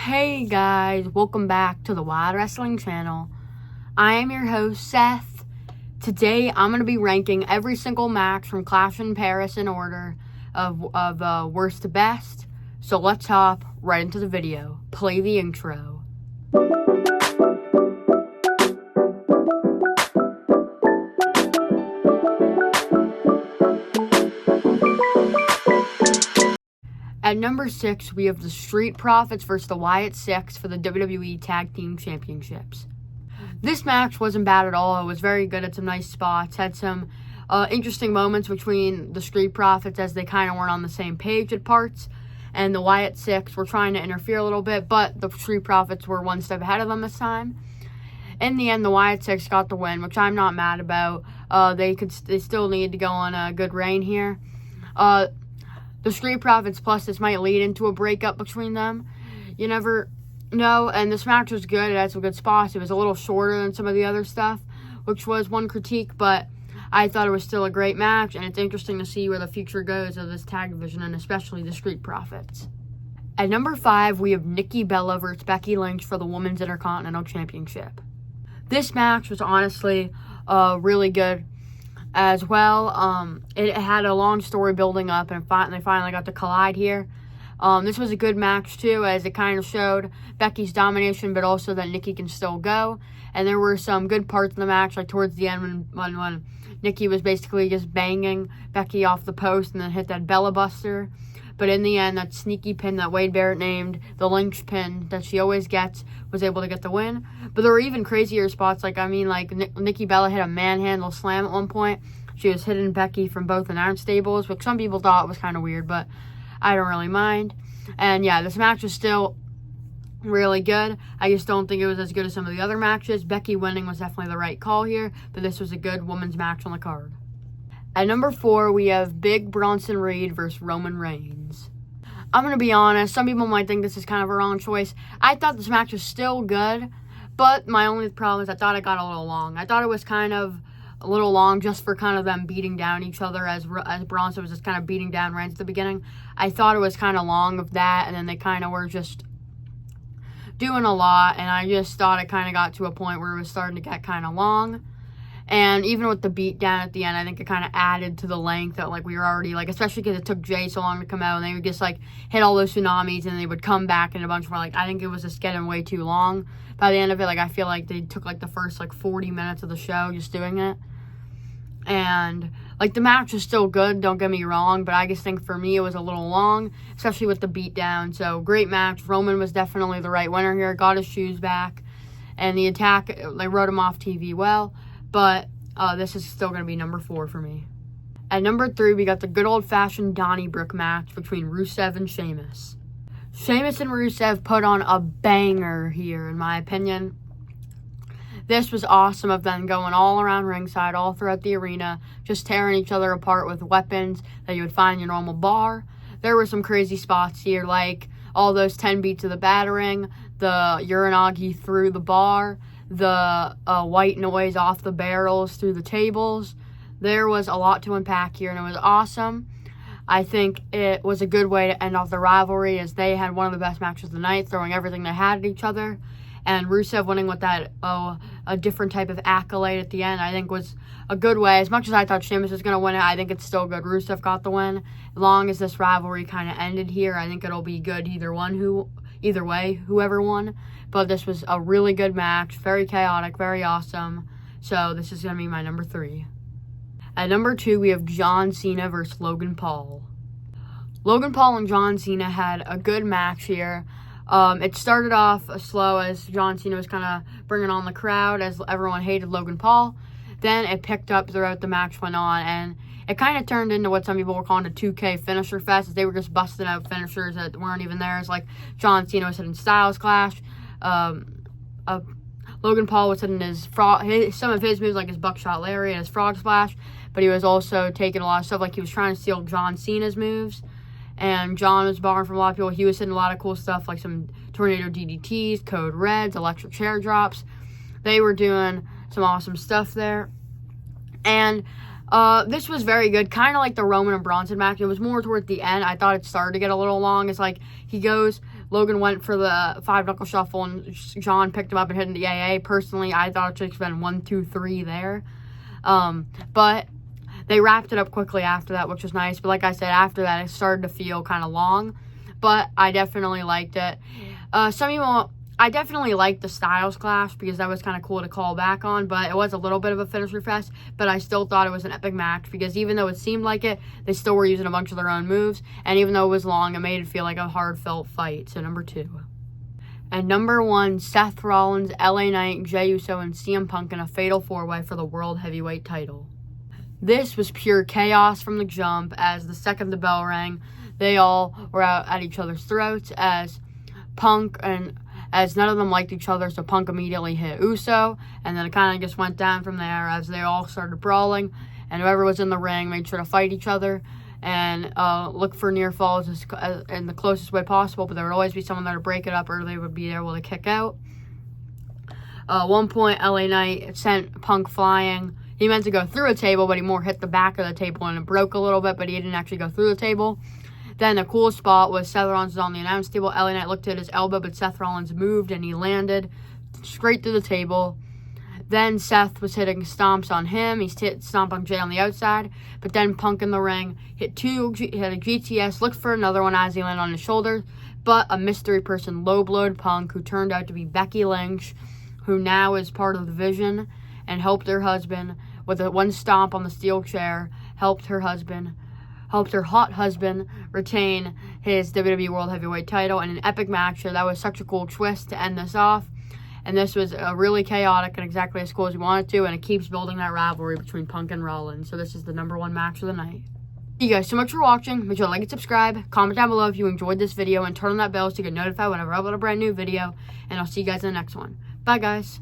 Hey guys, welcome back to the Wild Wrestling channel. I am your host, Seth. Today, I'm going to be ranking every single match from Clash in Paris in order of worst to best. So let's hop right into the video. Play the intro. At number 6, we have the Street Profits versus the Wyatt Six for the WWE Tag Team Championships. This match wasn't bad at all. It was very good at some nice spots. Had some interesting moments between the Street Profits as they kind of weren't on the same page at parts. And the Wyatt Six were trying to interfere a little bit, but the Street Profits were one step ahead of them this time. In the end, the Wyatt Six got the win, which I'm not mad about. They still need to go on a good reign here. The Street Profits, plus this might lead into a breakup between them. You never know. And this match was good. It had some good spots. It was a little shorter than some of the other stuff, which was one critique. But I thought it was still a great match. And it's interesting to see where the future goes of this tag division, and especially the Street Profits. At number 5, we have Nikki Bella versus Becky Lynch for the Women's Intercontinental Championship. This match was honestly really good as well. It had a long story building up, and they finally got to collide here. This was a good match too, as it kind of showed Becky's domination, but also that Nikki can still go. And there were some good parts in the match, like towards the end when Nikki was basically just banging Becky off the post and then hit that Bella Buster. But in the end, that sneaky pin that Wade Barrett named the Lynch pin that she always gets was able to get the win. But there were even crazier spots. Nikki Bella hit a manhandle slam at one point. She was hitting Becky from both announce tables, which some people thought was kind of weird, but I don't really mind. And yeah, this match was still really good. I just don't think it was as good as some of the other matches. Becky winning was definitely the right call here, but this was a good women's match on the card. At number 4, we have Big Bronson Reed versus Roman Reigns. I'm going to be honest, some people might think this is kind of a wrong choice. I thought this match was still good, but my only problem is I thought it got a little long. I thought it was kind of a little long just for kind of them beating down each other as Bronson was just kind of beating down Reigns at the beginning. I thought it was kind of long of that, and then they kind of were just doing a lot, and I just thought it kind of got to a point where it was starting to get kind of long. And even with the beat down at the end, I think it kind of added to the length that, we were already, especially because it took Jay so long to come out, and they would just, hit all those tsunamis, and they would come back in a bunch more, I think it was just getting way too long. By the end of it, I feel like they took, the first, 40 minutes of the show just doing it. And, the match was still good, don't get me wrong, but I just think for me it was a little long, especially with the beat down. So, great match. Roman was definitely the right winner here, got his shoes back, and the attack, they wrote him off TV well. But this is still going to be number 4 for me. At number 3, we got the good old-fashioned Donnybrook match between Rusev and Sheamus. Sheamus and Rusev put on a banger here, in my opinion. This was awesome of them going all around ringside, all throughout the arena, just tearing each other apart with weapons that you would find in your normal bar. There were some crazy spots here, like all those 10 beats of the battering, the Uranagi through the bar, the white noise off the barrels through the tables. There was a lot to unpack here, and it was awesome. I think it was a good way to end off the rivalry, as they had one of the best matches of the night, throwing everything they had at each other. And Rusev winning with that a different type of accolade at the end, I think was a good way. As much as I thought Sheamus was going to win it, I think it's still good Rusev got the win. As long as this rivalry kind of ended here, I think it'll be good either way, whoever won. But this was a really good match, very chaotic, very awesome. So this is going to be my number 3. At number 2, we have John Cena versus Logan Paul. Logan Paul and John Cena had a good match here. It started off slow as John Cena was kind of bringing on the crowd as everyone hated Logan Paul. Then it picked up throughout the match went on, and it kind of turned into what some people were calling a 2K finisher fest, as they were just busting out finishers that weren't even theirs. John Cena was hitting Styles Clash. Logan Paul was hitting some of his moves, like his Buckshot Lariat and his Frog Splash, but he was also taking a lot of stuff, he was trying to steal John Cena's moves. And John was borrowing from a lot of people. He was hitting a lot of cool stuff, like some Tornado DDTs, Code Reds, electric chair drops. They were doing some awesome stuff there. And this was very good, kind of like the Roman and Bronson match. It was more toward the end. I thought it started to get a little long. It's Logan went for the 5-knuckle shuffle, and John picked him up and hit in the AA. Personally, I thought it should have been 1, 2, 3 there. But they wrapped it up quickly after that, which was nice. But like I said, after that, it started to feel kind of long. But I definitely liked it. I definitely liked the Styles Clash because that was kind of cool to call back on, but it was a little bit of a finisher fest, but I still thought it was an epic match because even though it seemed like it, they still were using a bunch of their own moves, and even though it was long, it made it feel like a hard-felt fight. So number 2. And number 1, Seth Rollins, LA Knight, Jey Uso, and CM Punk in a fatal 4-way for the World Heavyweight title. This was pure chaos from the jump. As the second the bell rang, they all were out at each other's throats as none of them liked each other, so Punk immediately hit Uso, and then it kind of just went down from there as they all started brawling, and whoever was in the ring made sure to fight each other and look for near falls in the closest way possible, but there would always be someone there to break it up, or they would be able to kick out. At one point, LA Knight sent Punk flying. He meant to go through a table, but he more hit the back of the table, and it broke a little bit, but he didn't actually go through the table. Then the cool spot was Seth Rollins was on the announce table. LA Knight looked at his elbow, but Seth Rollins moved and he landed straight through the table. Then Seth was hitting stomps on him. He hit stomp on Jey on the outside. But then Punk in the ring hit a GTS, looked for another one as he landed on his shoulder. But a mystery person low-blowed Punk, who turned out to be Becky Lynch, who now is part of the Vision, and helped her husband with one stomp on the steel chair, helped her hot husband retain his WWE World Heavyweight title in an epic match. So that was such a cool twist to end this off. And this was really chaotic and exactly as cool as we wanted to. And it keeps building that rivalry between Punk and Rollins. So this is the number 1 match of the night. Thank you guys so much for watching. Make sure to like and subscribe. Comment down below if you enjoyed this video. And turn on that bell so you get notified whenever I upload a brand new video. And I'll see you guys in the next one. Bye, guys.